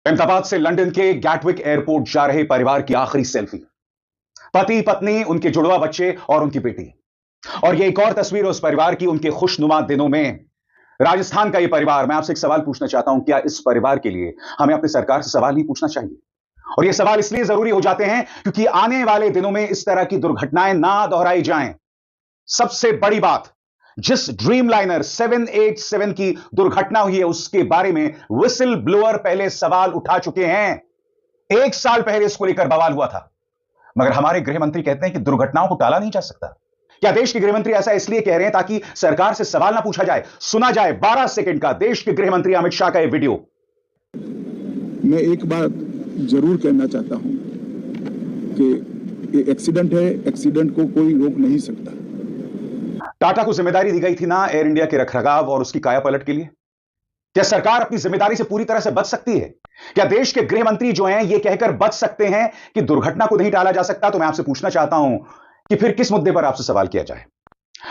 अहमदाबाद से लंदन के Gatwick airport जा रहे परिवार की आखिरी सेल्फी। पति पत्नी, उनके जुड़वा बच्चे और उनकी बेटी। और ये एक और तस्वीर है उस परिवार की उनके खुशनुमा दिनों में। राजस्थान का ये परिवार, मैं आपसे एक सवाल पूछना चाहता हूं, क्या इस परिवार के लिए हमें अपनी सरकार से सवाल नहीं पूछना चाहिए? और ये सवाल इसलिए जरूरी हो जाते हैं क्योंकि आने वाले दिनों में इस तरह की दुर्घटनाएं ना दोहराई जाएं। सबसे बड़ी बात, जिस ड्रीम लाइनर 787 की दुर्घटना हुई है उसके बारे में विसल ब्लोअर पहले सवाल उठा चुके हैं। 1 साल पहले इसको लेकर बवाल हुआ था, मगर हमारे गृह मंत्री कहते हैं कि दुर्घटनाओं को टाला नहीं जा सकता। क्या देश के गृह मंत्री ऐसा इसलिए कह रहे हैं ताकि सरकार से सवाल ना पूछा जाए? सुना जाए 12 सेकंड का देश के गृह मंत्री अमित शाह का यह वीडियो। मैं एक बात जरूर कहना चाहता हूं कि ये एक्सीडेंट है, एक्सीडेंट को कोई रोक नहीं सकता। टाटा को जिम्मेदारी दी गई थी ना एयर इंडिया के रखरखाव और उसकी कायापलट के लिए। क्या सरकार अपनी जिम्मेदारी से पूरी तरह से बच सकती है? क्या देश के गृह मंत्री जो हैं ये कहकर बच सकते हैं कि दुर्घटना को नहीं टाला जा सकता? तो मैं आपसे पूछना चाहता हूं कि फिर किस मुद्दे पर आपसे सवाल किया जाए।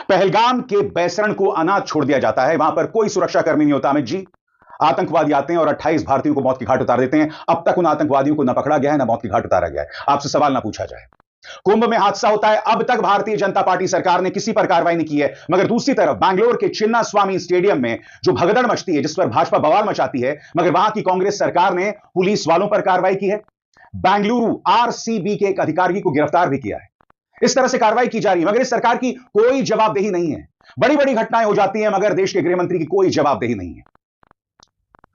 पहलगाम के बैसरण को अनाथ छोड़ दिया जाता है, वहां पर कोई सुरक्षाकर्मी नहीं होता। अमित जी, आतंकवादी आते हैं और 28 भारतीयों को मौत की घाट उतार देते हैं। अब तक उन आतंकवादियों को न पकड़ा गया है, न मौत की घाट उतारा गया है। आपसे सवाल ना पूछा जाए। कुंभ में हादसा होता है, अब तक भारतीय जनता पार्टी सरकार ने किसी पर कार्रवाई नहीं की है। मगर दूसरी तरफ बैंगलोर के चिन्ना स्वामी स्टेडियम में जो भगदड़ मचती है, जिस पर भाजपा बवाल मचाती है, मगर वहां की कांग्रेस सरकार ने पुलिस वालों पर कार्रवाई की है। बेंगलुरु आरसीबी के एक अधिकारी को गिरफ्तार भी किया है। इस तरह से कार्रवाई की जा रही है, मगर इस सरकार की कोई जवाबदेही नहीं है। बड़ी बड़ी घटनाएं हो जाती हैं, मगर देश के गृह मंत्री की कोई जवाबदेही नहीं है।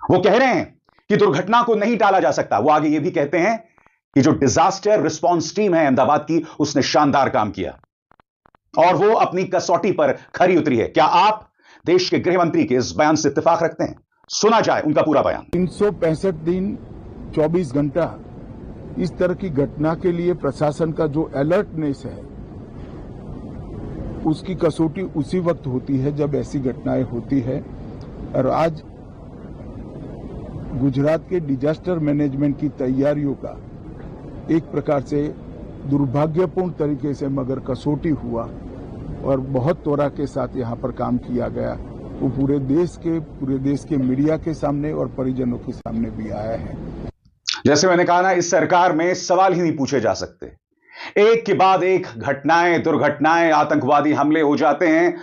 वो कह रहे हैं कि दुर्घटना को नहीं टाला जा सकता। वो आगे ये भी कहते हैं कि जो डिजास्टर रिस्पांस टीम है अहमदाबाद की, उसने शानदार काम किया और वो अपनी कसौटी पर खरी उतरी है। क्या आप देश के गृह मंत्री के इस बयान से इत्तेफाक रखते हैं? सुना जाए उनका पूरा बयान। 365 दिन 24 घंटा इस तरह की घटना के लिए प्रशासन का जो अलर्टनेस है, उसकी कसौटी उसी वक्त होती है जब ऐसी घटनाएं होती है। और आज गुजरात के डिजास्टर मैनेजमेंट की तैयारियों का एक प्रकार से दुर्भाग्यपूर्ण तरीके से मगर कसौटी हुआ और बहुत त्वरा के साथ यहाँ पर काम किया गया। वो पूरे देश के मीडिया के सामने और परिजनों के सामने भी आया है। जैसे मैंने कहा ना, इस सरकार में सवाल ही नहीं पूछे जा सकते। एक के बाद एक घटनाएं, दुर्घटनाएं, आतंकवादी हमले हो जाते हैं।